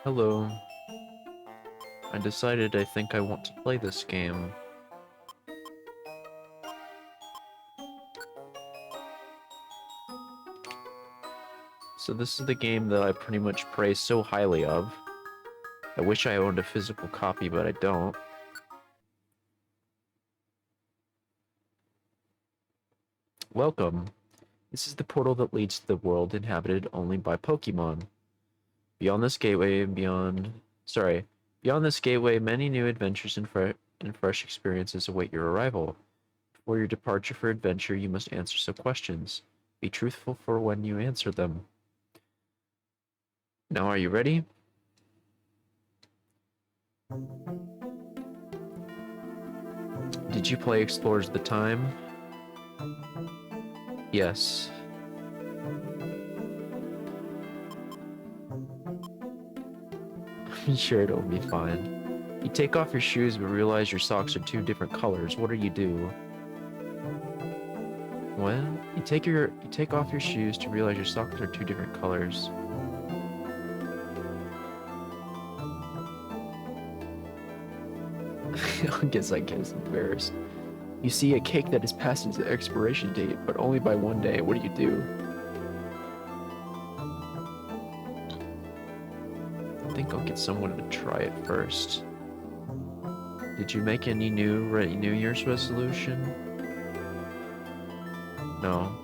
Hello. I decided I think I want to play this game. So this is the game that I pretty much praise so highly of. I wish I owned a physical copy, but I don't. Welcome. This is the portal that leads to the world inhabited only by Pokemon. Beyond this gateway and beyond this gateway, many new adventures and fresh experiences await your arrival. Before your departure for adventure, you must answer some questions. Be truthful for when you answer them. Now, are you ready? Did you play Explorers of the Time? Yes. I'm sure it'll be fine. You take off your shoes but realize your socks are two different colors. What do you do? Well, you take off your shoes to realize your socks are two different colors. I guess I get embarrassed. You see a cake that is past its expiration date, but only by one day. What do you do? I think I'll get someone to try it first. Did you make any New Year's resolution? No.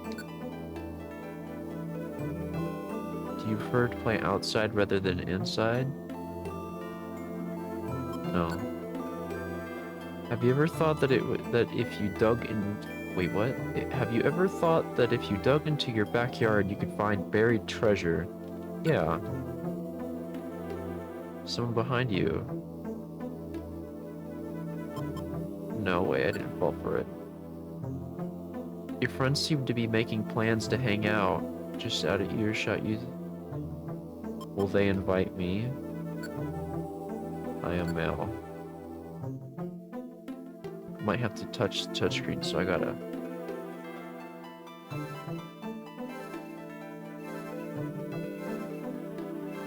Do you prefer to play outside rather than inside? No. Have you ever thought that that if you dug in wait, what? Have you ever thought that if you dug into your backyard you could find buried treasure? Yeah. Someone behind you. No way, I didn't fall for it. Your friends seem to be making plans to hang out just out of earshot. Will they invite me? I am male. Might have to touch the touchscreen, so I gotta.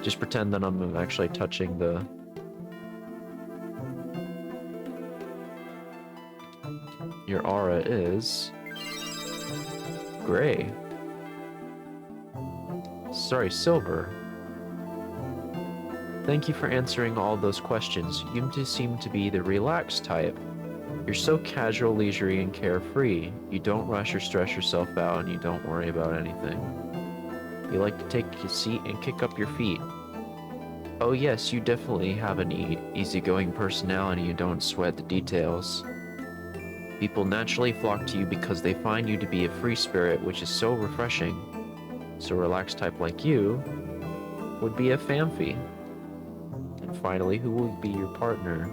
Just pretend that I'm actually touching the. Your aura is gray. Sorry, silver. Thank you for answering all those questions. You seem to be the relaxed type. You're so casual, leisurely, and carefree. You don't rush or stress yourself out, and you don't worry about anything. You like to take a seat and kick up your feet. Oh yes, you definitely have an easygoing personality. You don't sweat the details. People naturally flock to you because they find you to be a free spirit, which is so refreshing. So a relaxed type like you would be a Famfi. And finally, who will be your partner?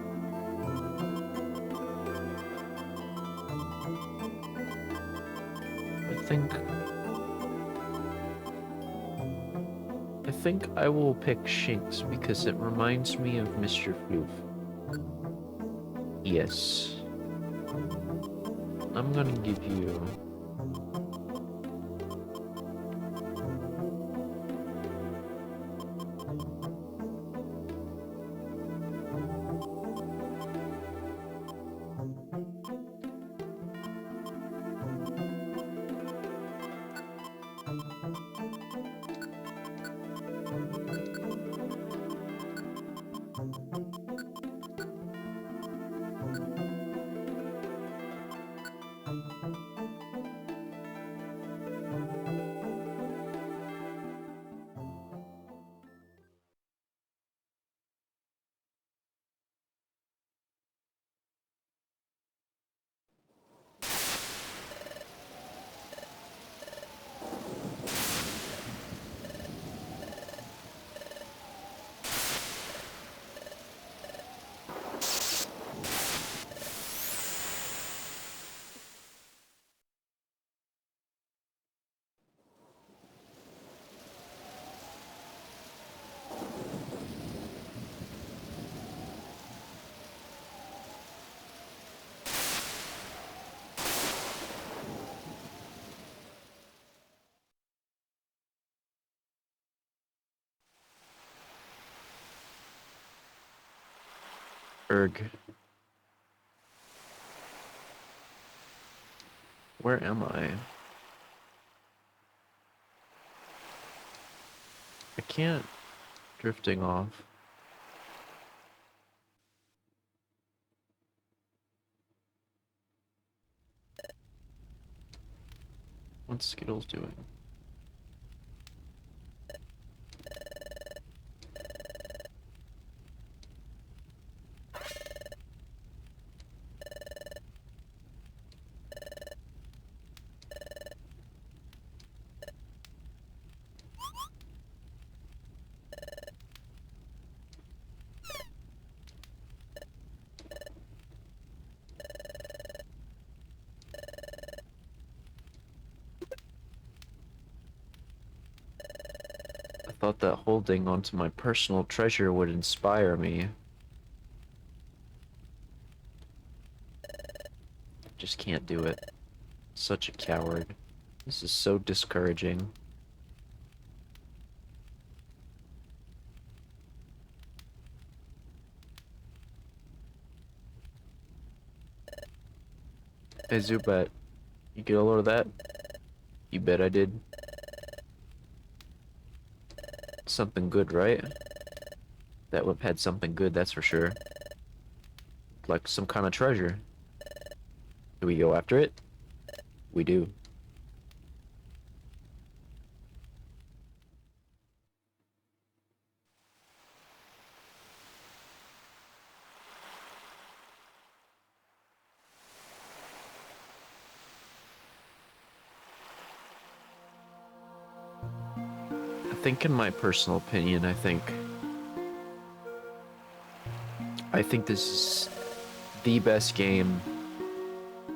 I think I will pick Shinx because it reminds me of Mr. Floof. Yes. I'm gonna give you... Erg. Where am I? I can't. Drifting off. What's Skittles doing? I thought that holding onto my personal treasure would inspire me. Just can't do it. Such a coward. This is so discouraging. Hey Zubat, you get a load of that? You bet I did. Something good, right? That whip had something good, that's for sure. Like some kind of treasure. Do we go after it? We do. I think in my personal opinion, I think this is the best game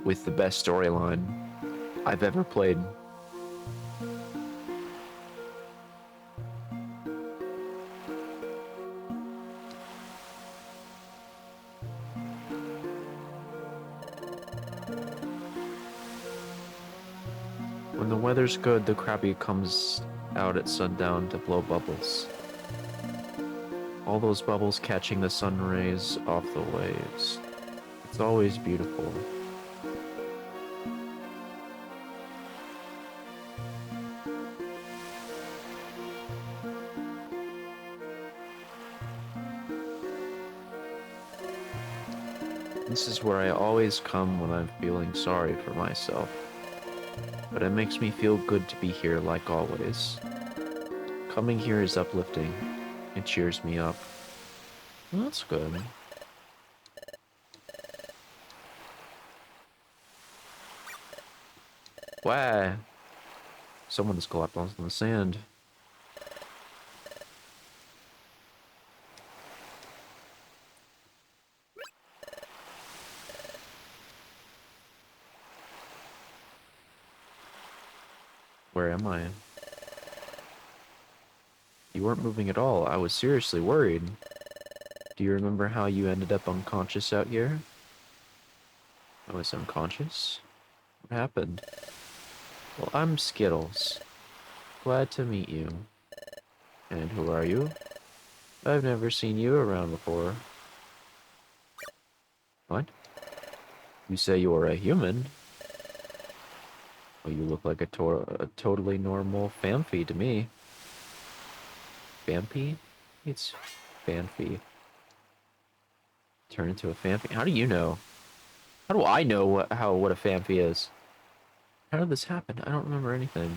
with the best storyline I've ever played. When the weather's good, the Krabby comes out at sundown to blow bubbles. All those bubbles catching the sun rays off the waves. It's always beautiful. This is where I always come when I'm feeling sorry for myself. But it makes me feel good to be here like always. Coming here is uplifting. It cheers me up. Well, that's good. Why? Someone has collapsed onto the sand. Where am I? You weren't moving at all. I was seriously worried. Do you remember how you ended up unconscious out here? I was unconscious? What happened? Well, I'm Skittles. Glad to meet you. And who are you? I've never seen you around before. What? You say you are a human? Well, you look like a totally normal Phanpy to me. Phanpy? It's Phanpy. Turn into a Phanpy? How do you know? How do I know what a Phanpy is? How did this happen? I don't remember anything.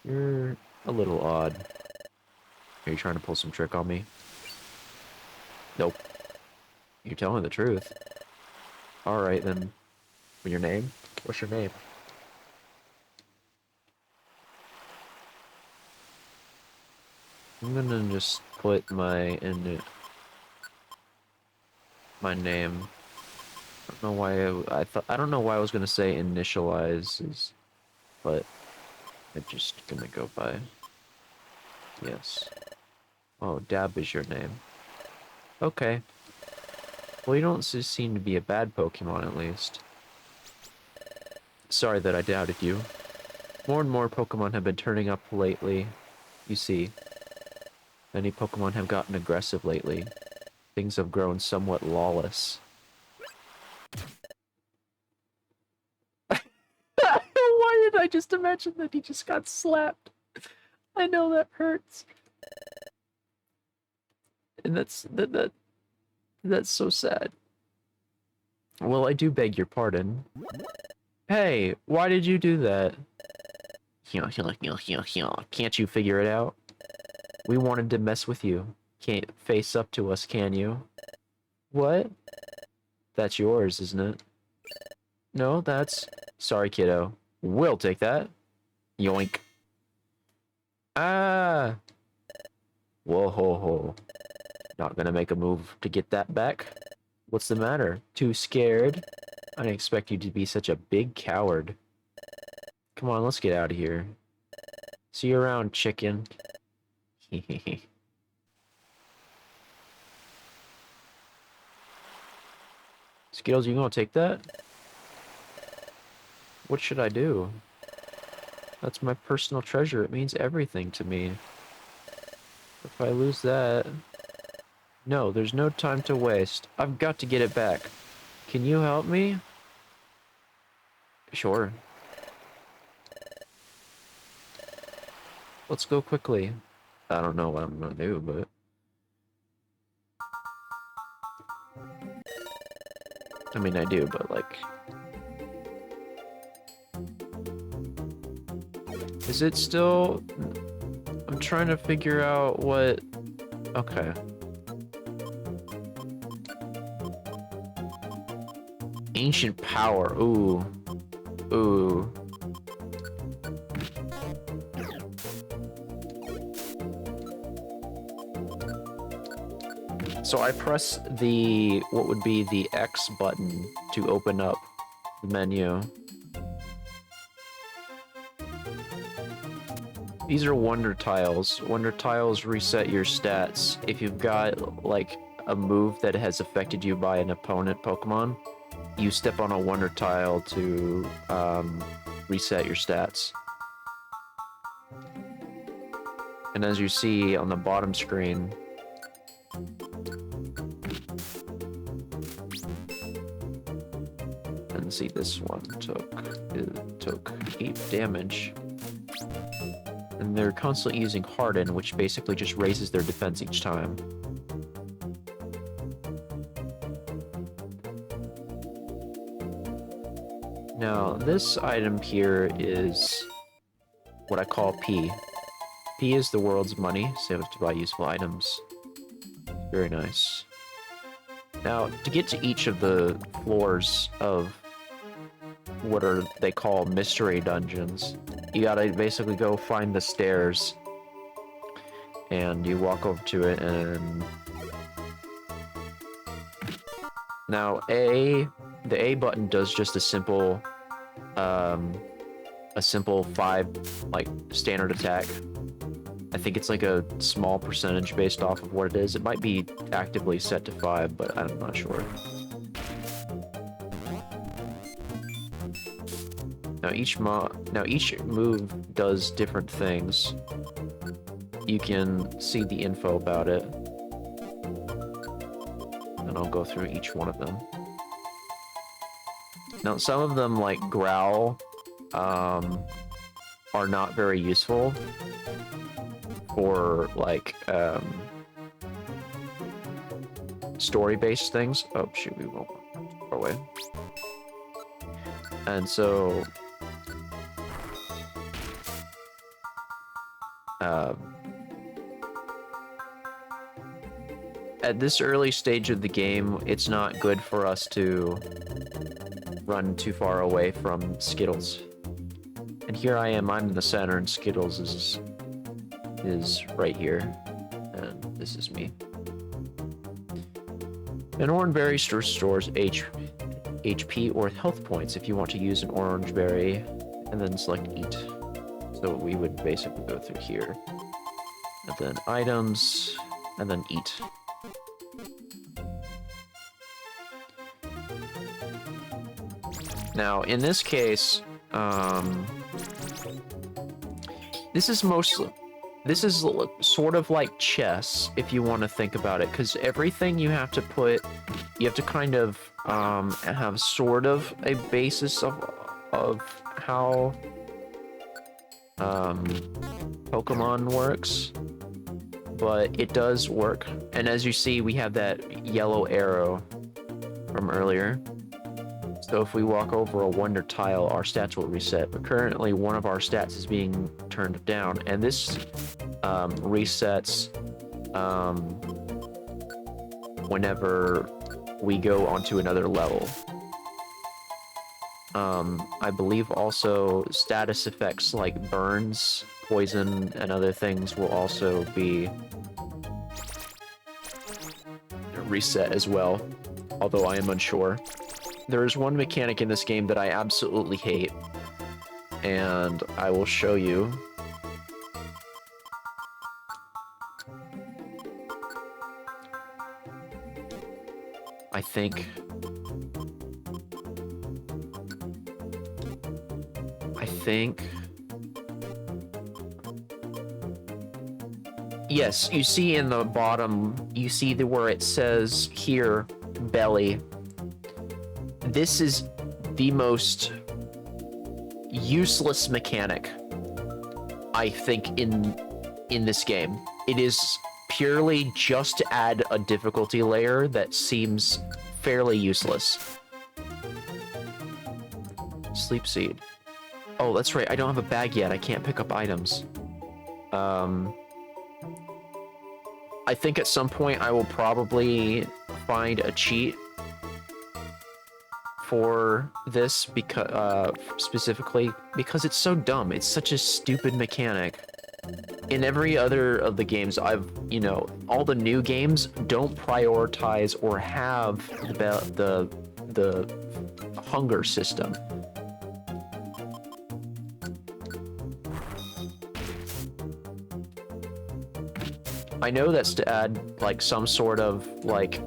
You're a little odd. Are you trying to pull some trick on me? Nope. You're telling the truth. Alright then. Your name? What's your name? I'm gonna just put my name. I don't know why I don't know why I was gonna say initializes, but I'm just gonna go by. Yes. Oh, Dab is your name. Okay. Well, you don't seem to be a bad Pokemon, at least. Sorry that I doubted you. More and more Pokemon have been turning up lately. You see, many Pokemon have gotten aggressive lately. things have grown somewhat lawless. Why did I just imagine that he just got slapped? I know that hurts. And that's so sad. Well, I do beg your pardon. Hey, why did you do that? Can't you figure it out? We wanted to mess with you. Can't face up to us, can you? What? That's yours, isn't it? No, that's... Sorry, kiddo. We'll take that. Yoink. Ah! Whoa ho ho. Not gonna make a move to get that back? What's the matter? Too scared? I didn't expect you to be such a big coward. Come on, let's get out of here. See you around, chicken. Skittles, you gonna take that? What should I do? That's my personal treasure. It means everything to me. If I lose that... No, there's no time to waste. I've got to get it back. Can you help me? Sure. Let's go quickly. I don't know what I'm gonna do, but... I mean, I do, but like... Is it still... I'm trying to figure out what... Okay. Ancient power. Ooh. Ooh. So I press the... what would be the X button to open up the menu. These are wonder tiles. Wonder tiles reset your stats. If you've got, like, a move that has affected you by an opponent Pokemon, you step on a wonder tile to reset your stats. And as you see on the bottom screen, and see this one took 8 damage. And they're constantly using Harden, which basically just raises their defense each time. Now, this item here is what I call P. P is the world's money, saved to buy useful items. Very nice. Now, to get to each of the floors of what they call mystery dungeons, you gotta basically go find the stairs, and you walk over to it, and now the A button does just a simple 5 like standard attack. I think it's like a small percentage based off of what it is. It might be actively set to 5, but I'm not sure. Now each move does different things. You can see the info about it. And I'll go through each one of them. Now some of them, like Growl, are not very useful for like story-based things. Oh shoot, we won't go far away. And so at this early stage of the game, it's not good for us to run too far away from Skittles. And here I am, I'm in the center, and Skittles is right here. And this is me. An orange berry restores HP or health points if you want to use an orange berry, and then select Eat. So we would basically go through here. And then items, and then Eat. Now, in this case, this is mostly... This is sort of like chess, if you want to think about it, because everything you have to kind of have sort of a basis of how Pokemon works, but it does work. And as you see, we have that yellow arrow from earlier. So if we walk over a wonder tile, our stats will reset. But currently, one of our stats is being turned down, and this resets whenever we go onto another level. I believe also status effects like burns, poison, and other things will also be reset as well, although I am unsure. There is one mechanic in this game that I absolutely hate, and I will show you. I think yes, you see in the bottom, you see where it says here, belly. This is the most useless mechanic, I think, in this game. It is purely just to add a difficulty layer that seems fairly useless. Sleep seed. Oh, that's right, I don't have a bag yet. I can't pick up items. I think at some point I will probably find a cheat for this, because specifically because it's so dumb. It's such a stupid mechanic. In every other of the games all the new games don't prioritize or have the hunger system. I know that's to add like some sort of like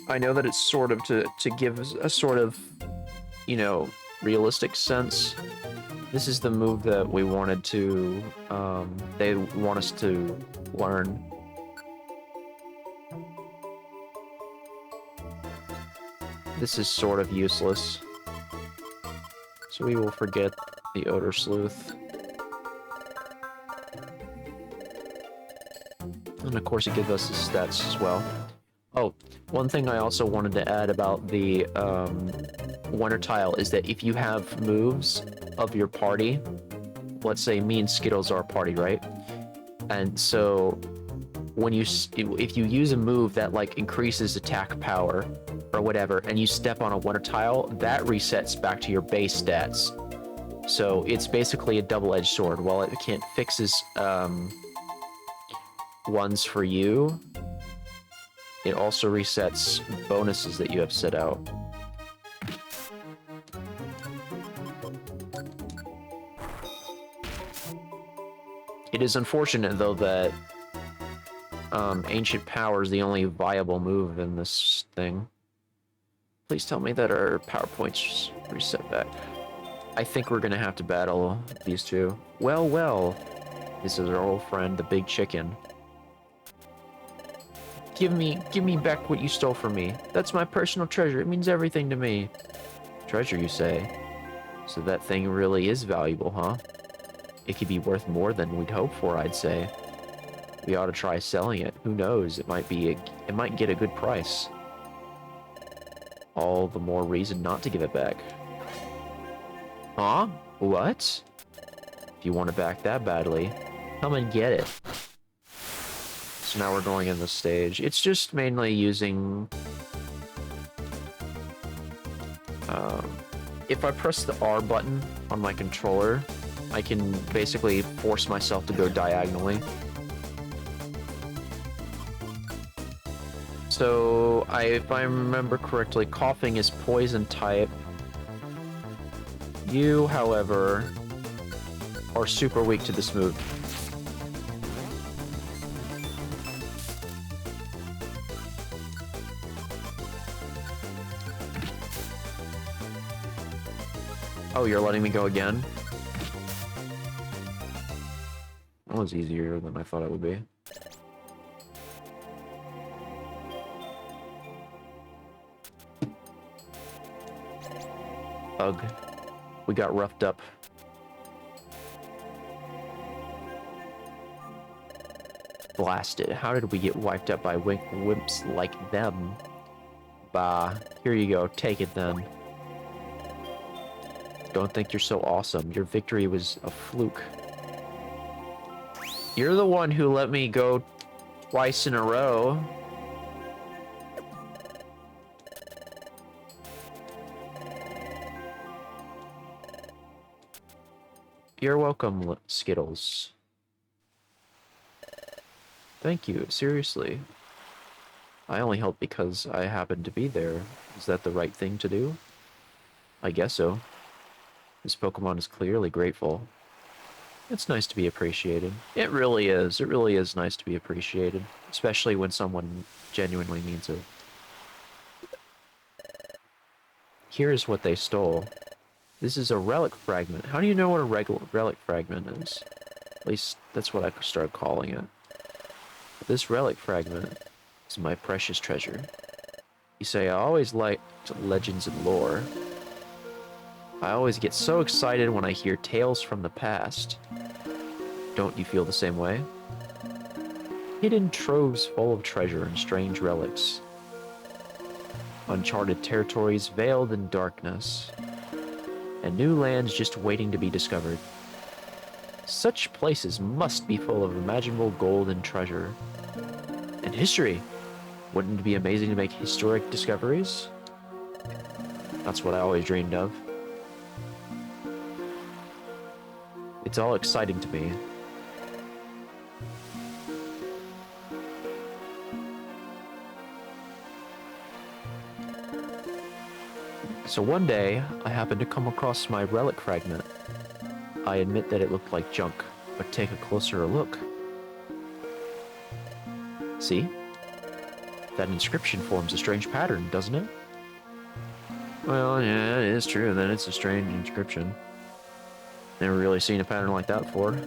I know that it's sort of to give a sort of, realistic sense. This is the move that we wanted to, they want us to learn. This is sort of useless. So we will forget the Odor Sleuth. And of course it gives us the stats as well. Oh, one thing I also wanted to add about the Wonder Tile is that if you have moves of your party, let's say me and Skittles are a party, right? And so when if you use a move that like increases attack power or whatever, and you step on a Wonder Tile, that resets back to your base stats. So it's basically a double-edged sword. While it fixes ones for you, it also resets bonuses that you have set out. It is unfortunate, though, that Ancient Power is the only viable move in this thing. Please tell me that our power points reset back. I think we're gonna have to battle these two. Well, well. This is our old friend, the Big Chicken. Give me back what you stole from me. That's my personal treasure. It means everything to me. Treasure, you say? So that thing really is valuable, huh? It could be worth more than we'd hope for, I'd say. We ought to try selling it. Who knows? It might get a good price. All the more reason not to give it back. Huh? What? If you want it back that badly, come and get it. So now we're going in the stage. It's just mainly using... if I press the R button on my controller, I can basically force myself to go diagonally. So, if I remember correctly, Coughing is poison type. You, however, are super weak to this move. Oh, you're letting me go again? That was easier than I thought it would be. Ugh. We got roughed up. Blasted. How did we get wiped out by wimps like them? Bah. Here you go. Take it then. Don't think you're so awesome. Your victory was a fluke. You're the one who let me go twice in a row. You're welcome, Skittles. Thank you, seriously. I only helped because I happened to be there. Is that the right thing to do? I guess so. This Pokemon is clearly grateful. It's nice to be appreciated. It really is. It really is nice to be appreciated. Especially when someone genuinely means it. Here's what they stole. This is a relic fragment. How do you know what a relic fragment is? At least, that's what I started calling it. This relic fragment is my precious treasure. You say I always liked legends and lore. I always get so excited when I hear tales from the past. Don't you feel the same way? Hidden troves full of treasure and strange relics. Uncharted territories veiled in darkness. And new lands just waiting to be discovered. Such places must be full of imaginable gold and treasure. And history! Wouldn't it be amazing to make historic discoveries? That's what I always dreamed of. It's all exciting to me. So one day, I happened to come across my relic fragment. I admit that it looked like junk, but take a closer look. See? That inscription forms a strange pattern, doesn't it? Well, yeah, it is true. Then it's a strange inscription. Never really seen a pattern like that before.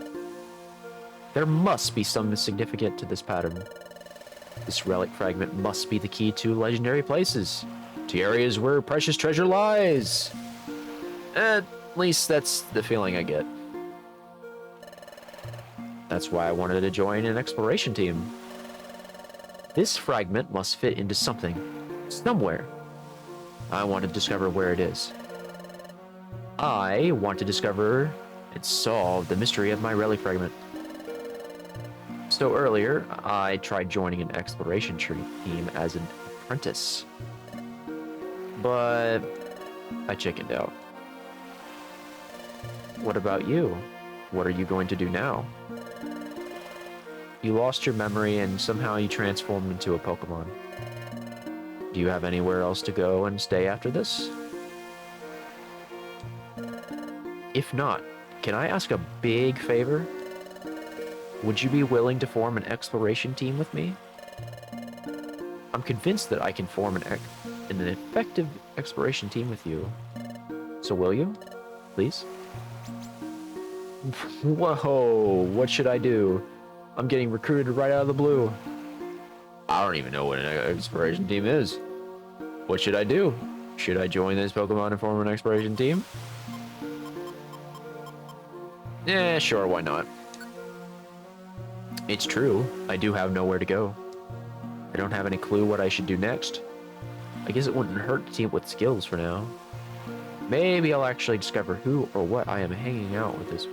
There must be something significant to this pattern. This relic fragment must be the key to legendary places, to areas where precious treasure lies. At least that's the feeling I get. That's why I wanted to join an exploration team. This fragment must fit into something, somewhere. I want to discover where it is. I want to discover and solve the mystery of my relic fragment. So earlier, I tried joining an exploration team as an apprentice. But I chickened out. What about you? What are you going to do now? You lost your memory and somehow you transformed into a Pokemon. Do you have anywhere else to go and stay after this? If not, can I ask a big favor? Would you be willing to form an exploration team with me? I'm convinced that I can form an effective exploration team with you. So will you? Please? Whoa, what should I do? I'm getting recruited right out of the blue. I don't even know what an exploration team is. What should I do? Should I join this Pokemon and form an exploration team? Yeah, sure, why not? It's true, I do have nowhere to go. I don't have any clue what I should do next. I guess it wouldn't hurt to team up with skills for now. Maybe I'll actually discover who or what I am hanging out with this.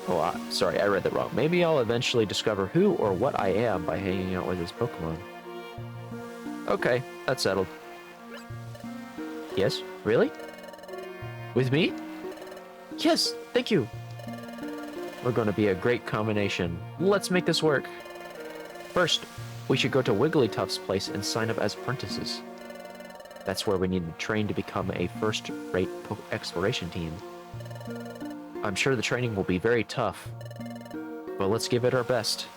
Oh, sorry, I read that wrong. Maybe I'll eventually discover who or what I am by hanging out with this Pokemon. Okay, that's settled. Yes? Really? With me? Yes, thank you. We're going to be a great combination. Let's make this work. First, we should go to Wigglytuff's place and sign up as apprentices. That's where we need to train to become a first-rate exploration team. I'm sure the training will be very tough, but let's give it our best.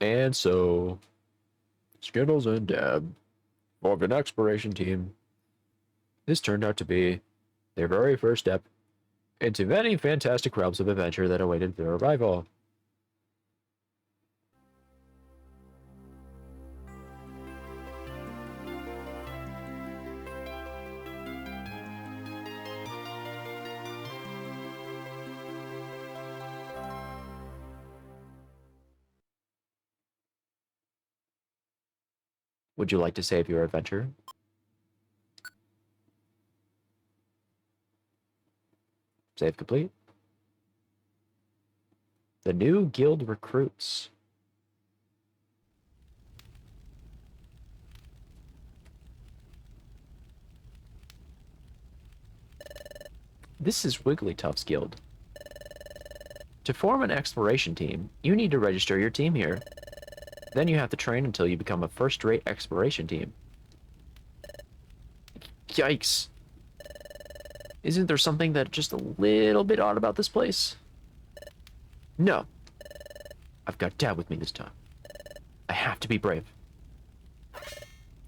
And so, Skittles and Dab of an exploration team. This turned out to be their very first step into many fantastic realms of adventure that awaited their arrival. Would you like to save your adventure? Save complete. The new guild recruits. This is Wigglytuff's guild. To form an exploration team, you need to register your team here. Then you have to train until you become a first-rate exploration team. Yikes. Isn't there something that just a little bit odd about this place? No. I've got Dad with me this time. I have to be brave.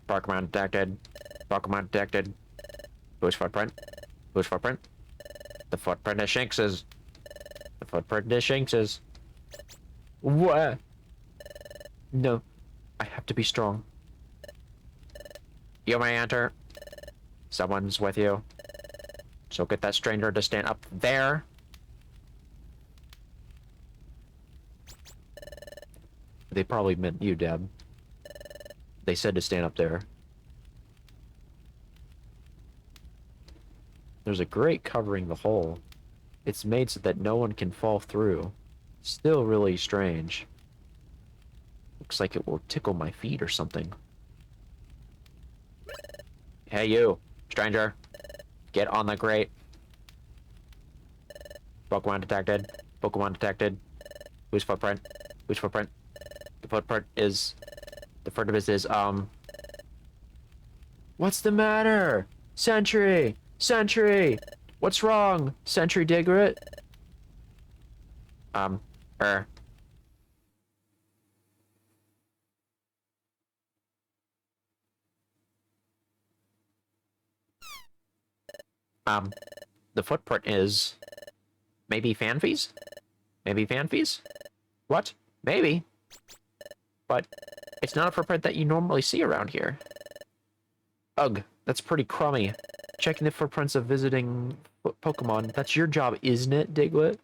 Pokemon detected. Pokemon detected. Whose footprint? Whose footprint? The footprint of Shinx's. The footprint of Shinx's. What? No. I have to be strong. You may enter. Someone's with you. So get that stranger to stand up there. They probably meant you, Deb. They said to stand up there. There's a grate covering the hole. It's made so that no one can fall through. Still really strange. Looks like it will tickle my feet or something. Hey you, stranger. Get on the grate. Pokemon detected. Pokemon detected. Whose footprint? Whose footprint? The footprint is... The footprint is, What's the matter? Sentry! Sentry! What's wrong? Sentry Diglett? The footprint is... Maybe Phanpy's? Maybe Phanpy's? What? Maybe. But it's not a footprint that you normally see around here. Ugh, that's pretty crummy. Checking the footprints of visiting Pokemon, that's your job, isn't it, Diglett?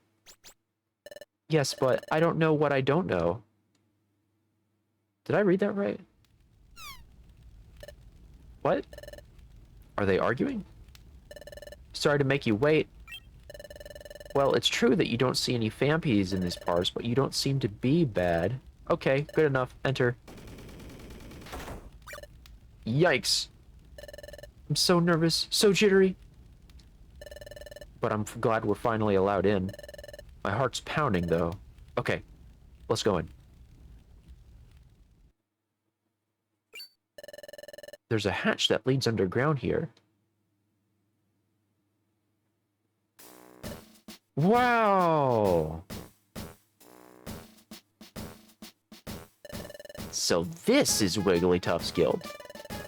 Yes, but I don't know what I don't know. Did I read that right? What? Are they arguing? Sorry to make you wait. Well, it's true that you don't see any Phanpys in these parts, but you don't seem to be bad. Okay, good enough. Enter. Yikes. I'm so nervous, so jittery. But I'm glad we're finally allowed in. My heart's pounding, though. Okay, let's go in. There's a hatch that leads underground here. Wow! So this is Wigglytuff's guild.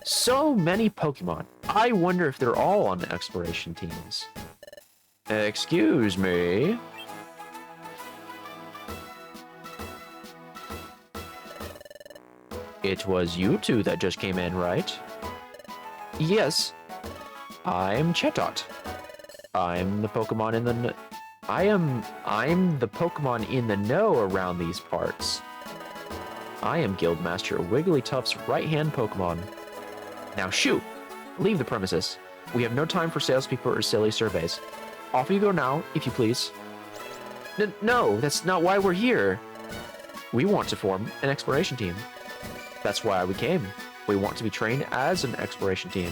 So many Pokemon. I wonder if they're all on the exploration teams. Excuse me. It was you two that just came in, right? Yes. I'm Chetot. I'm the Pokemon in the... I'm the Pokemon in the know around these parts. I am Guildmaster Wigglytuff's right-hand Pokemon. Now shoot! Leave the premises. We have no time for salespeople or silly surveys. Off you go now, if you please. No, that's not why we're here. We want to form an exploration team. That's why we came. We want to be trained as an exploration team.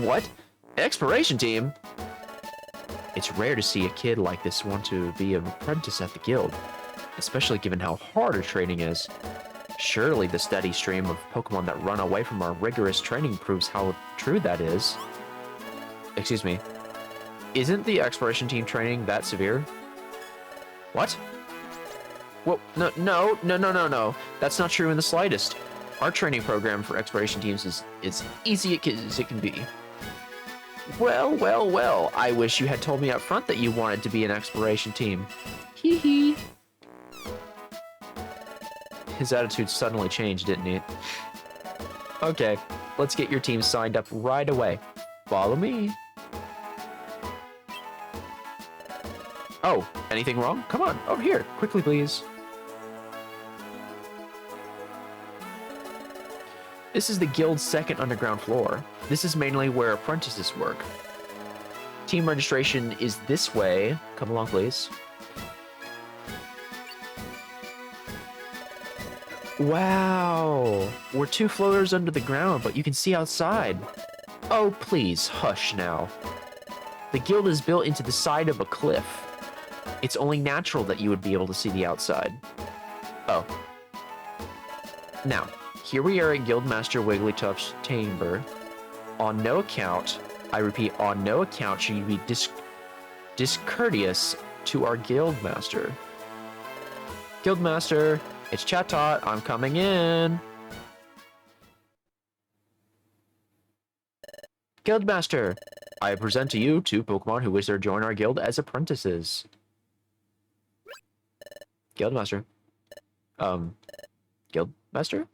What? Exploration team? It's rare to see a kid like this want to be an apprentice at the guild, especially given how hard our training is. Surely the steady stream of Pokemon that run away from our rigorous training proves how true that is. Excuse me. Isn't the exploration team training that severe? What? Well, no. That's not true in the slightest. Our training program for exploration teams is as easy as it can be. Well, well, well. I wish you had told me up front that you wanted to be an exploration team. Hee hee. His attitude suddenly changed, didn't it? Okay, let's get your team signed up right away. Follow me. Oh, anything wrong? Come on, over here. Quickly, please. This is the guild's second underground floor. This is mainly where apprentices work. Team registration is this way. Come along, please. Wow, we're 2 floors under the ground, but you can see outside. Oh, please, hush now. The guild is built into the side of a cliff. It's only natural that you would be able to see the outside. Oh. Now, here we are at Guildmaster Wigglytuff's chamber. On no account, I repeat, on no account should you be discourteous to our Guildmaster. Guildmaster, it's Chatot, I'm coming in. Guildmaster, I present to you 2 Pokemon who wish to join our guild as apprentices. Guildmaster. Guildmaster?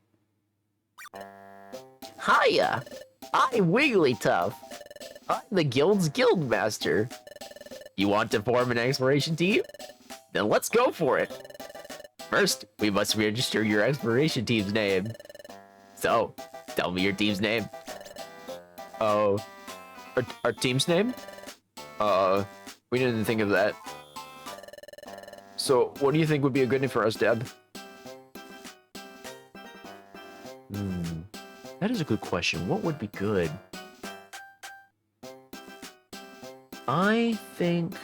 Hiya! I'm Wigglytuff. I'm the guild's Guildmaster. You want to form an exploration team? Then let's go for it. First, we must register your exploration team's name. So, tell me your team's name. Oh, our team's name? We didn't think of that. So, what do you think would be a good name for us, Deb? That is a good question. What would be good? I think...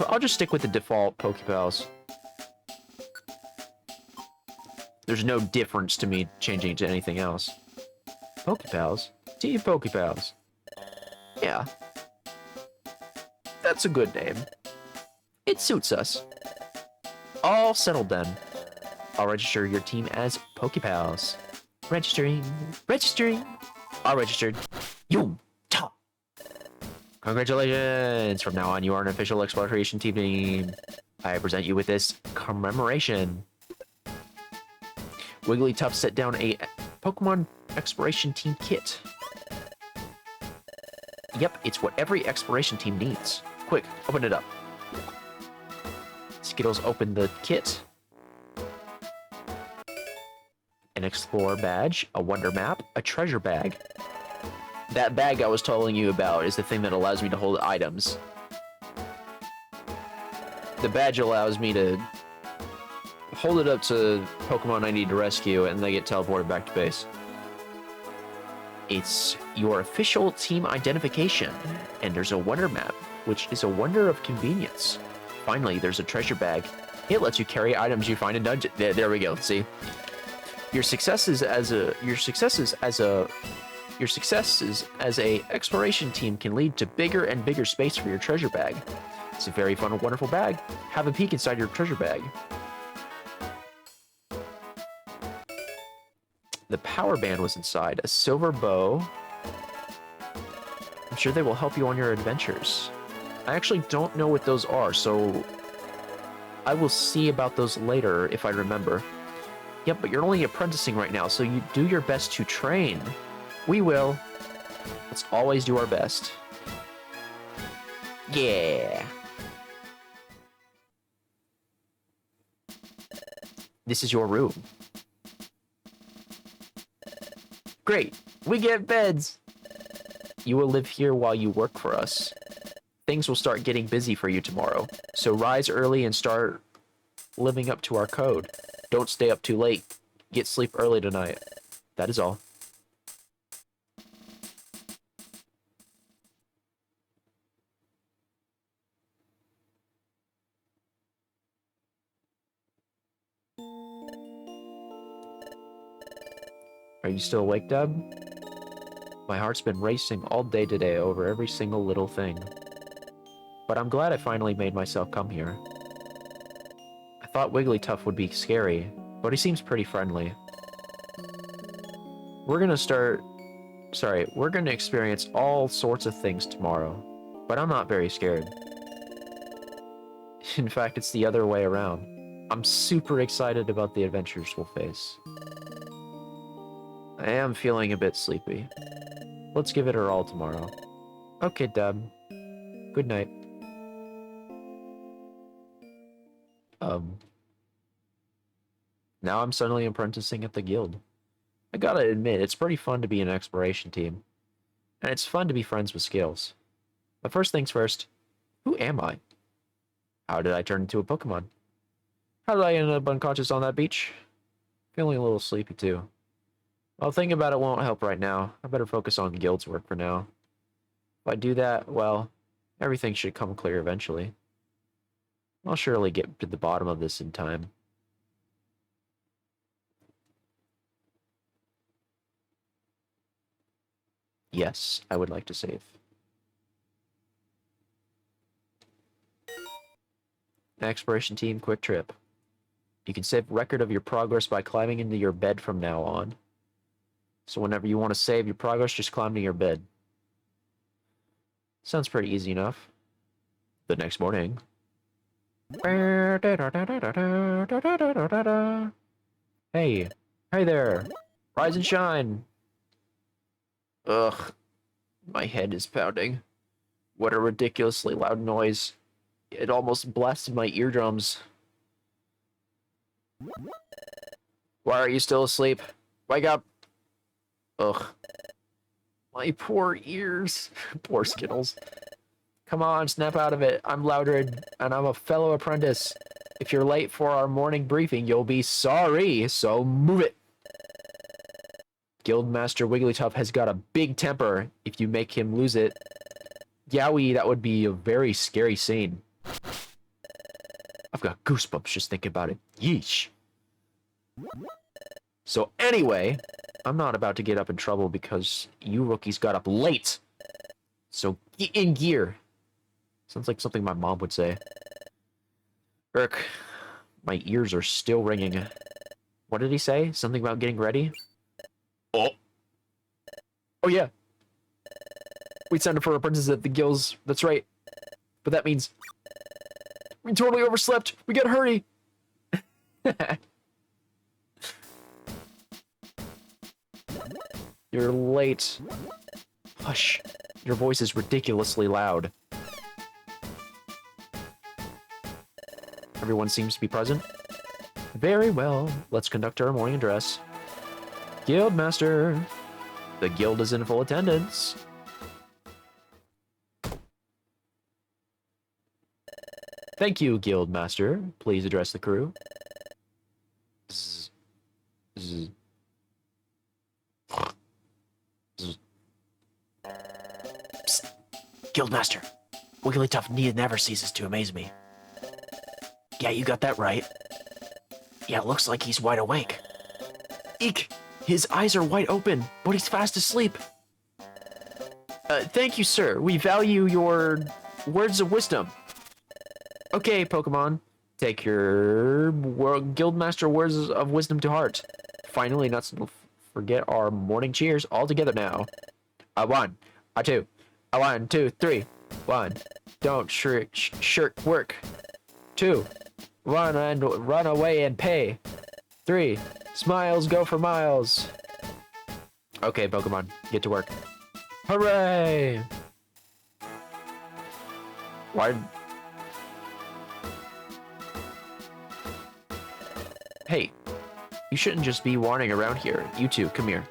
I'll just stick with the default Pokepals. There's no difference to me changing to anything else. Pokepals? Team Pokepals. Yeah. That's a good name. It suits us. All settled then. I'll register your team as Pokepals. Registering. All registered. You top. Congratulations! From now on, you are an official exploration team. I present you with this commemoration. Wigglytuff set down a Pokemon exploration team kit. Yep, it's what every exploration team needs. Quick, open it up. Skittles opened the kit. An Explorer badge, a Wonder Map, a Treasure Bag. That bag I was telling you about is the thing that allows me to hold items. The badge allows me to hold it up to Pokemon I need to rescue, and they get teleported back to base. It's your official team identification, and there's a Wonder Map, which is a wonder of convenience. Finally, there's a Treasure Bag. It lets you carry items you find in dungeon. There we go. See, your successes as a exploration team can lead to bigger and bigger space for your treasure bag. It's a very fun and wonderful bag. Have a peek inside your treasure bag. The power band was inside. A silver bow. I'm sure they will help you on your adventures. I actually don't know what those are, so I will see about those later if I remember. Yep, but you're only apprenticing right now, so you do your best to train. We will. Let's always do our best. Yeah. This is your room. Great. We get beds. You will live here while you work for us. Things will start getting busy for you tomorrow, so rise early and start living up to our code. Don't stay up too late. Get sleep early tonight. That is all. Are you still awake, Deb? My heart's been racing all day today over every single little thing. But I'm glad I finally made myself come here. I thought Wigglytuff would be scary, but he seems pretty friendly. We're gonna experience all sorts of things tomorrow, but I'm not very scared. In fact, it's the other way around. I'm super excited about the adventures we'll face. I am feeling a bit sleepy. Let's give it our all tomorrow. Okay, Deb. Good night. Now I'm suddenly apprenticing at the guild. I gotta admit, it's pretty fun to be an exploration team. And it's fun to be friends with Scales. But first things first, who am I? How did I turn into a Pokemon? How did I end up unconscious on that beach? Feeling a little sleepy too. Well, thinking about it won't help right now. I better focus on the guild's work for now. If I do that, well, everything should come clear eventually. I'll surely get to the bottom of this in time. Yes, I would like to save. Exploration team, quick trip. You can save record of your progress by climbing into your bed from now on. So whenever you want to save your progress, just climb to your bed. Sounds pretty easy enough. The next morning. Hey. Hey there. Rise and shine. Ugh. My head is pounding. What a ridiculously loud noise. It almost blasted my eardrums. Why are you still asleep? Wake up! Ugh. My poor ears. Poor Skittles. Come on, snap out of it. I'm Loudred, and I'm a fellow apprentice. If you're late for our morning briefing, you'll be sorry, so move it. Guildmaster Wigglytuff has got a big temper if you make him lose it. Yowie, that would be a very scary scene. I've got goosebumps just thinking about it. Yeesh. So anyway, I'm not about to get up in trouble because you rookies got up late. So get in gear. Sounds like something my mom would say. Irk, my ears are still ringing. What did he say? Something about getting ready? Oh. Oh yeah. We signed up for apprentices at the guilds. That's right. But that means we totally overslept. We gotta hurry. You're late. Hush. Your voice is ridiculously loud. Everyone seems to be present. Very well. Let's conduct our morning address. Guildmaster. The guild is in full attendance. Thank you, Guildmaster. Please address the crew. Zzz. Zzz. Zzz. Psst. Guildmaster. Wigglytuff never ceases to amaze me. Yeah, you got that right. Yeah, it looks like he's wide awake. Eek! His eyes are wide open, but he's fast asleep. Thank you, sir. We value your words of wisdom. Okay, Pokemon. Take your Guildmaster words of wisdom to heart. Finally, not to forget our morning cheers all together now. A 1, a 2, a 1, 2, 3. 1. Don't shirk work. 2. Run away and pay. 3. Smiles go for miles. Okay, Pokemon, get to work. Hooray! Why? Hey, you shouldn't just be wandering around here. You two, come here.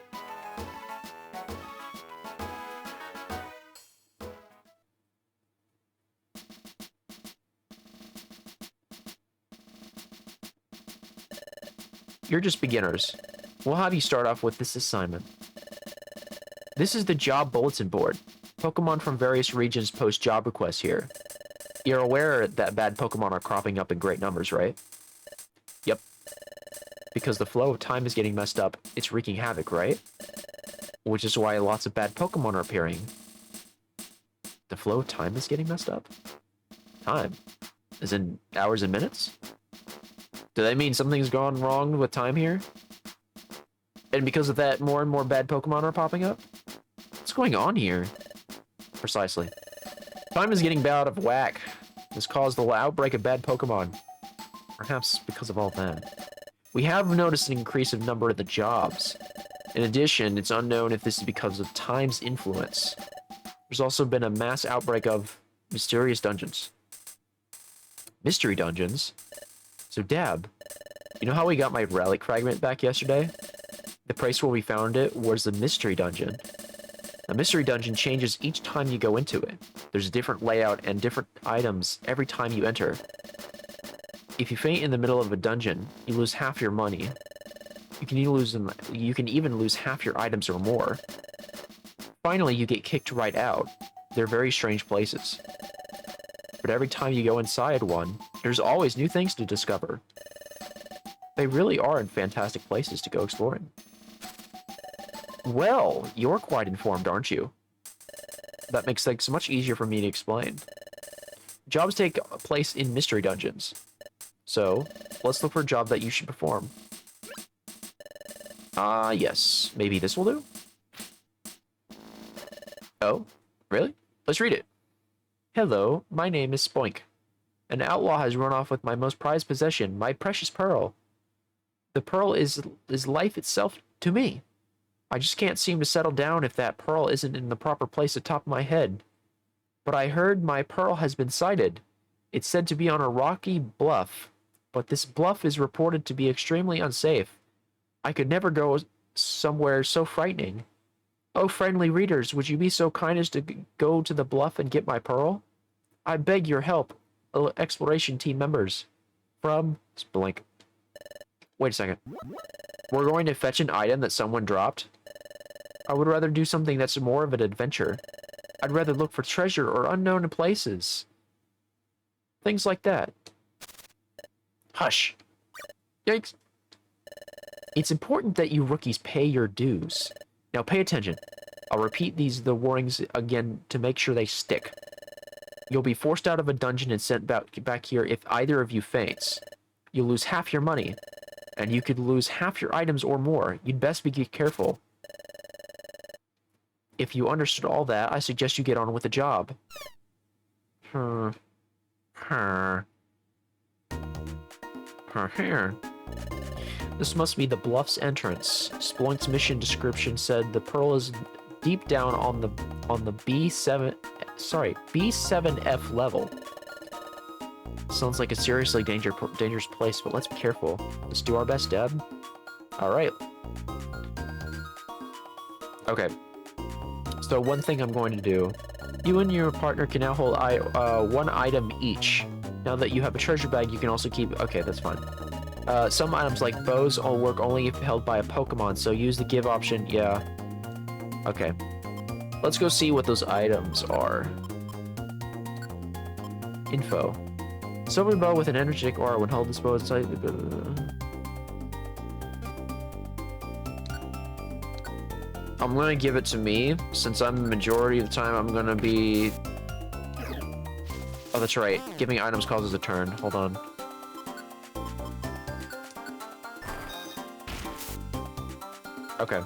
You're just beginners. We'll have you start off with this assignment. This is the job bulletin board. Pokemon from various regions post job requests here. You're aware that bad Pokemon are cropping up in great numbers, right? Yep. Because the flow of time is getting messed up, it's wreaking havoc, right? Which is why lots of bad Pokemon are appearing. The flow of time is getting messed up? Time? As in hours and minutes? Do they mean something's gone wrong with time here? And because of that, more and more bad Pokemon are popping up? What's going on here? Precisely. Time is getting out of whack. This caused the outbreak of bad Pokemon. Perhaps because of all that. We have noticed an increase of number of the jobs. In addition, it's unknown if this is because of time's influence. There's also been a mass outbreak of mysterious dungeons. Mystery dungeons? So Dab, you know how we got my relic fragment back yesterday? The place where we found it was the mystery dungeon. A mystery dungeon changes each time you go into it. There's a different layout and different items every time you enter. If you faint in the middle of a dungeon, you lose half your money. You can even lose half your items or more. Finally, you get kicked right out. They're very strange places. But every time you go inside one, there's always new things to discover. They really are fantastic places to go exploring. Well, you're quite informed, aren't you? That makes things much easier for me to explain. Jobs take place in mystery dungeons. So, let's look for a job that you should perform. Yes. Maybe this will do? Oh, really? Let's read it. Hello, my name is Spoink. An outlaw has run off with my most prized possession, my precious pearl. The pearl is life itself to me. I just can't seem to settle down if that pearl isn't in the proper place atop my head. But I heard my pearl has been sighted. It's said to be on a rocky bluff, but this bluff is reported to be extremely unsafe. I could never go somewhere so frightening. Oh, friendly readers, would you be so kind as to go to the bluff and get my pearl? I beg your help, exploration team members. From Splink. Wait a second. We're going to fetch an item that someone dropped? I would rather do something that's more of an adventure. I'd rather look for treasure or unknown places. Things like that. Hush. Yikes. It's important that you rookies pay your dues. Now pay attention. I'll repeat the warnings again to make sure they stick. You'll be forced out of a dungeon and sent back here if either of you faints. You'll lose half your money, and you could lose half your items or more. You'd best be careful. If you understood all that, I suggest you get on with the job. This must be the bluff's entrance. Sploink's mission description said the pearl is deep down on the B7F level. Sounds like a seriously dangerous place, but let's be careful. Let's do our best, Deb. All right. Okay. So one thing I'm going to do, you and your partner can now hold one item each. Now that you have a treasure bag, you can also keep... Okay, that's fine. Some items like bows will work only if held by a Pokemon, so use the give option. Yeah. Okay. Let's go see what those items are. Info. Silver bow with an energetic aura when held this bow inside... I'm gonna give it to me, since I'm the majority of the time I'm gonna be... Oh, that's right. Giving items causes a turn. Hold on. Okay.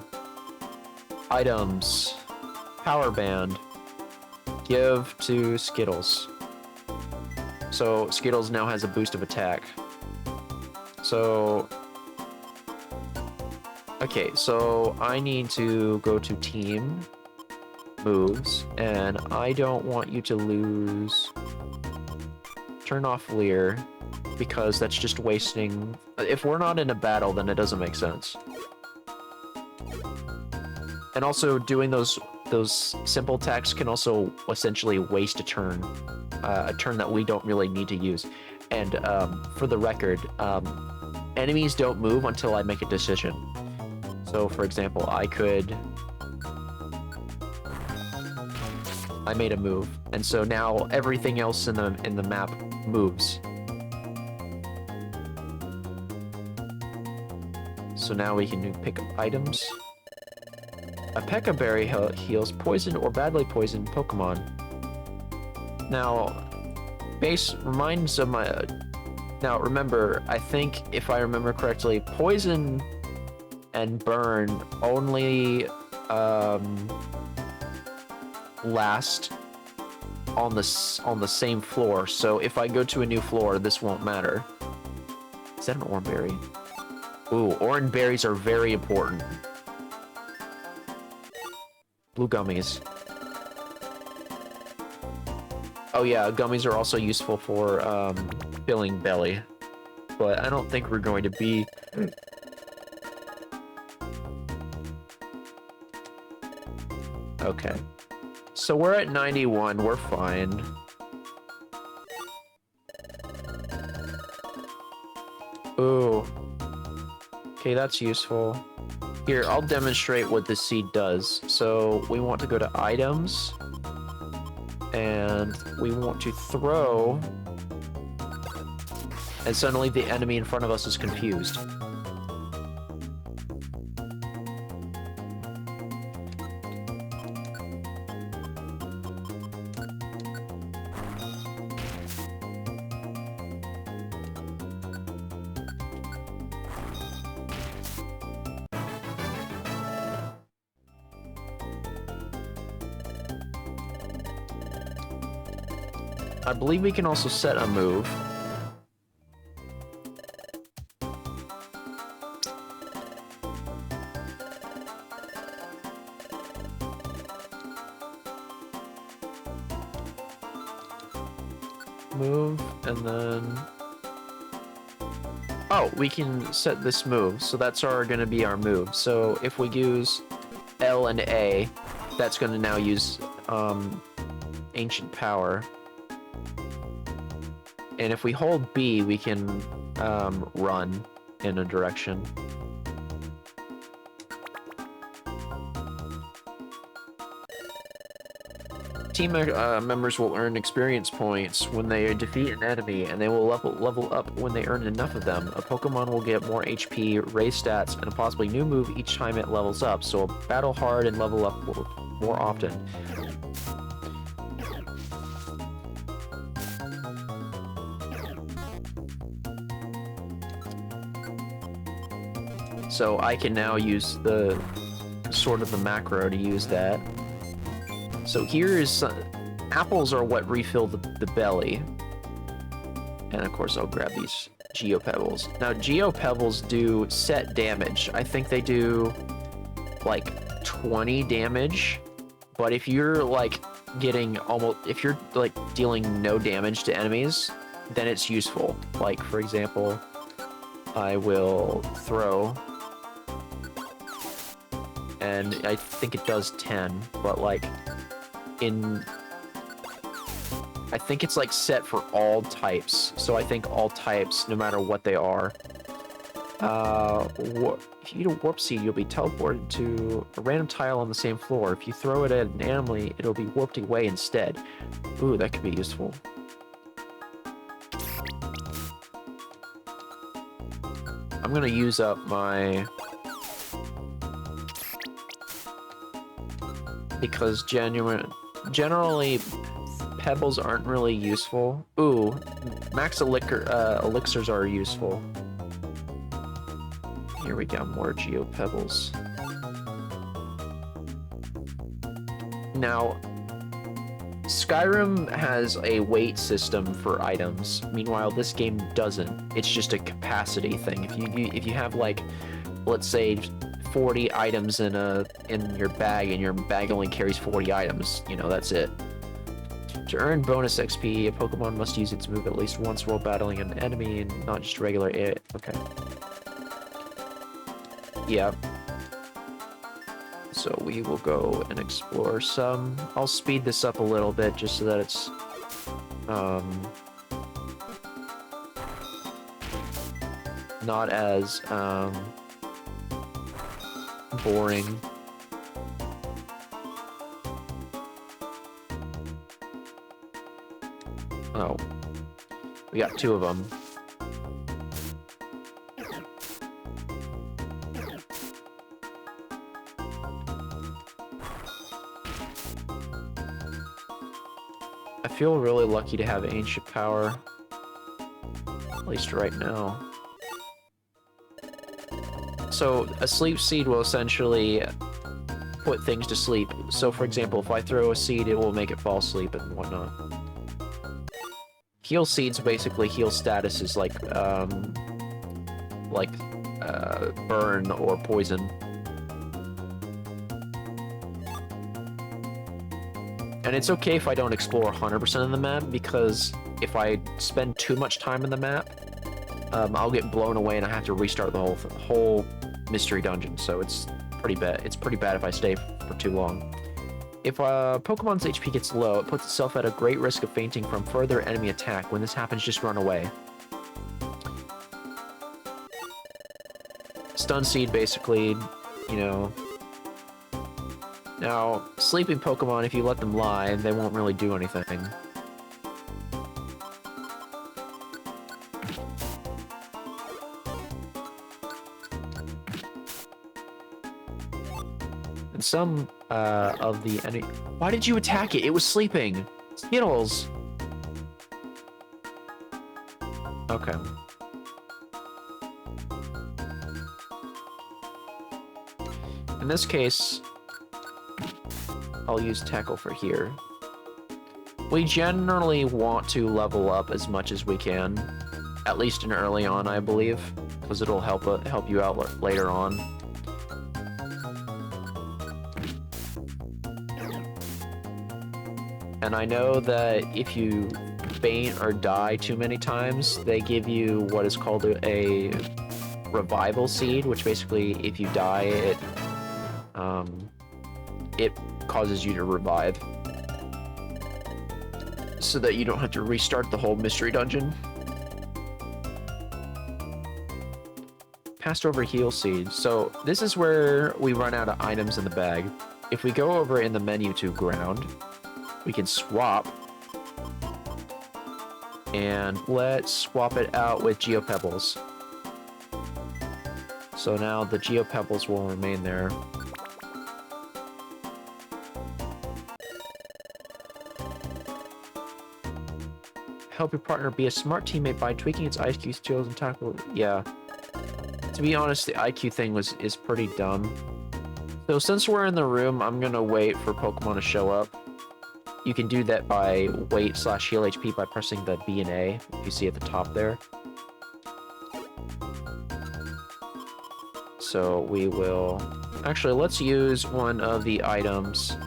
Items. Power Band. Give to Skittles. So, Skittles now has a boost of attack. So... Okay, so I need to go to team moves, and I don't want you to lose... Turn off Leer, because that's just wasting... If we're not in a battle, then it doesn't make sense. And also, doing those simple attacks can also essentially waste a turn that we don't really need to use. And for the record, enemies don't move until I make a decision. So, for example, I made a move, and so now everything else in the map moves. So now we can pick up items. A P.E.K.K.A Berry heals poisoned or badly poisoned Pokemon. Now, base reminds of my Now, remember, I think if I remember correctly, poison and burn only last on the same floor. So if I go to a new floor, this won't matter. Is that an orange berry? Ooh, orange berries are very important. Blue gummies. Oh yeah, gummies are also useful for filling belly. But I don't think we're going to be... Okay. So we're at 91, we're fine. Ooh. Okay, that's useful. Here, I'll demonstrate what this seed does. So we want to go to items. And we want to throw. And suddenly the enemy in front of us is confused. I believe we can also set a move. Move, and then... Oh, we can set this move, so that's gonna be our move. So if we use L and A, that's gonna now use Ancient Power. And if we hold B, we can run in a direction. Team members will earn experience points when they defeat an enemy, and they will level up when they earn enough of them. A Pokemon will get more HP, raise stats, and a possibly new move each time it levels up, so battle hard and level up more often. So I can now use the sort of the macro to use that. So here is apples are what refill the belly. And of course I'll grab these Geopebbles. Now Geopebbles do set damage. I think they do like 20 damage. But if you're like getting if you're like dealing no damage to enemies, then it's useful. Like for example, I will throw. And I think it does 10, but like I think it's like set for all types. So I think all types, no matter what they are. If you eat a warp seed, you'll be teleported to a random tile on the same floor. If you throw it at an enemy, it'll be warped away instead. Ooh, that could be useful. I'm gonna use up my... Because generally, pebbles aren't really useful. Ooh, max elixirs are useful. Here we go, more Geopebbles. Now, Skyrim has a weight system for items. Meanwhile, this game doesn't. It's just a capacity thing. If you have like, let's say, 40 items in your bag, and your bag only carries 40 items, you know, that's it. To earn bonus XP, a Pokemon must use its move at least once while battling an enemy, and not just regular okay. Yeah. So we will go and explore some. I'll speed this up a little bit just so that it's not as boring. Oh. We got 2 of them. I feel really lucky to have Ancient Power. At least right now. So a sleep seed will essentially put things to sleep. So for example, if I throw a seed, it will make it fall asleep and whatnot. Heal seeds basically heal statuses like burn or poison. And it's okay if I don't explore 100% of the map, because if I spend too much time in the map, I'll get blown away and I have to restart the whole mystery dungeon. So it's pretty bad. It's pretty bad if I stay for too long. If a Pokemon's HP gets low, it puts itself at a great risk of fainting from further enemy attack. When this happens, just run away. Stun Seed basically, you know... Now, sleeping Pokemon, if you let them lie, they won't really do anything. And some of the enemy... Why did you attack it? It was sleeping! Skittles! Okay. In this case, I'll use Tackle for here. We generally want to level up as much as we can, at least in early on, I believe, because it'll help you out later on. And I know that if you faint or die too many times, they give you what is called a revival seed, which basically, if you die, it causes you to revive, so that you don't have to restart the whole mystery dungeon. Passed over heal seed. So this is where we run out of items in the bag. If we go over in the menu to ground, we can swap. And let's swap it out with Geopebbles. So now the Geopebbles will remain there. Help your partner be a smart teammate by tweaking its IQ skills and tackle. Yeah. To be honest, the IQ thing is pretty dumb. So since we're in the room, I'm gonna wait for Pokemon to show up. You can do that by wait/heal HP by pressing the B and A, if you see at the top there. So we will... Actually, let's use one of the items.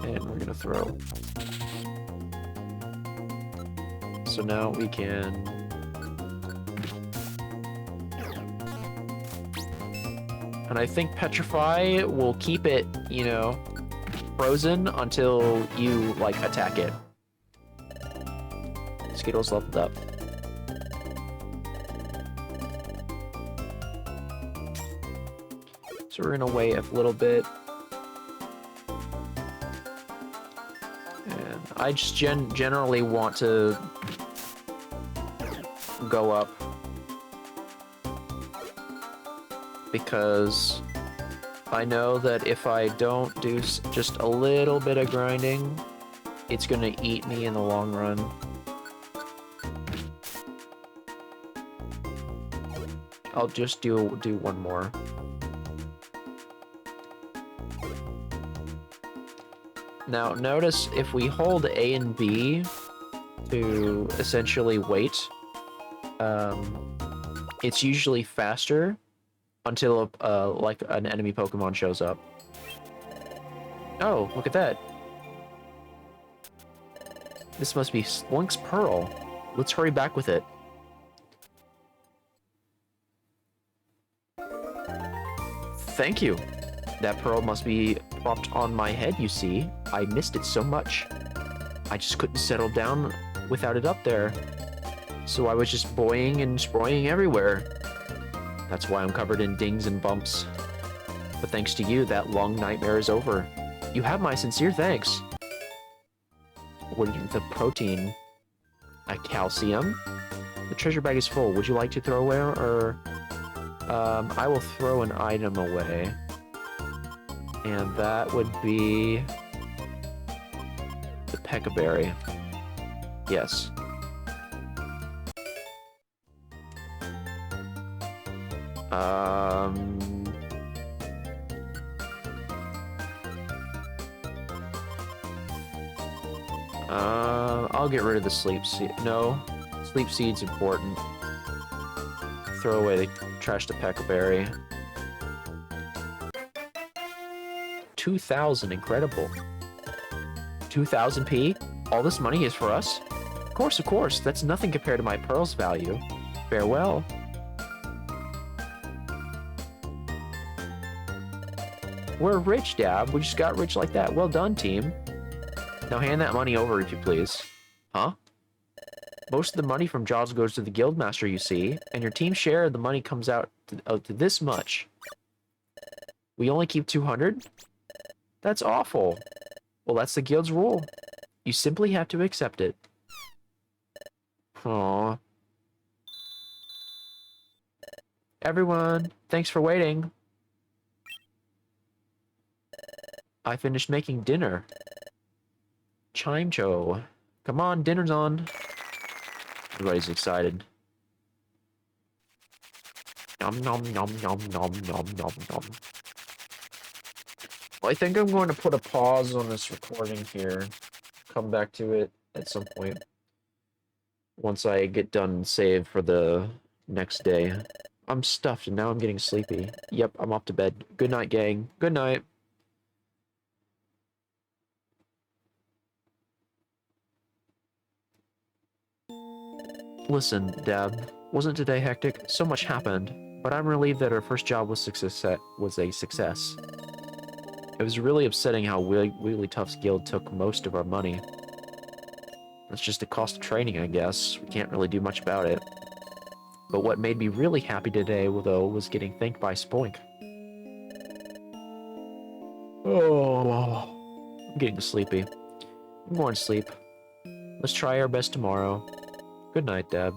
And we're gonna throw. So now we can... And I think Petrify will keep it, you know, frozen until you, like, attack it. Skittles leveled up. So we're gonna wait a little bit. And I just generally want to go up, because I know that if I don't do just a little bit of grinding, it's gonna eat me in the long run. I'll just do one more. Now notice if we hold A and B to essentially wait, it's usually faster until like an enemy Pokemon shows up. Oh, look at that. This must be Link's Pearl. Let's hurry back with it. Thank you. That pearl must be propped on my head, you see. I missed it so much. I just couldn't settle down without it up there. So I was just boing and sproying everywhere. That's why I'm covered in dings and bumps. But thanks to you, that long nightmare is over. You have my sincere thanks. What is the protein? A calcium? The treasure bag is full. Would you like to throw away, or... I will throw an item away. And that would be... The Peccaberry. Yes. I'll get rid of the sleep seed. No, sleep seed's important. Throw away the trash to Peccaberry. 2,000, incredible. 2,000 P? All this money is for us? Of course, that's nothing compared to my pearl's value. Farewell. We're rich, Dab. We just got rich like that. Well done, team. Now hand that money over, if you please. Huh? Most of the money from jobs goes to the guildmaster, you see, and your team's share of the money comes out to this much. We only keep 200? That's awful. Well, that's the guild's rule. You simply have to accept it. Aww. Everyone, thanks for waiting. I finished making dinner. Chimcho. Come on, dinner's on. Everybody's excited. Nom nom nom nom nom nom nom nom. Well, I think I'm going to put a pause on this recording here. Come back to it at some point. Once I get done and save for the next day. I'm stuffed and now I'm getting sleepy. Yep, I'm off to bed. Good night, gang. Good night. Listen, Dab, wasn't today hectic? So much happened, but I'm relieved that our first job was a success. It was really upsetting how Wigglytuff's guild took most of our money. That's just the cost of training, I guess. We can't really do much about it. But what made me really happy today, though, was getting thanked by Spoink. Oh, I'm getting sleepy. I'm going to sleep. Let's try our best tomorrow. Good night, Dad.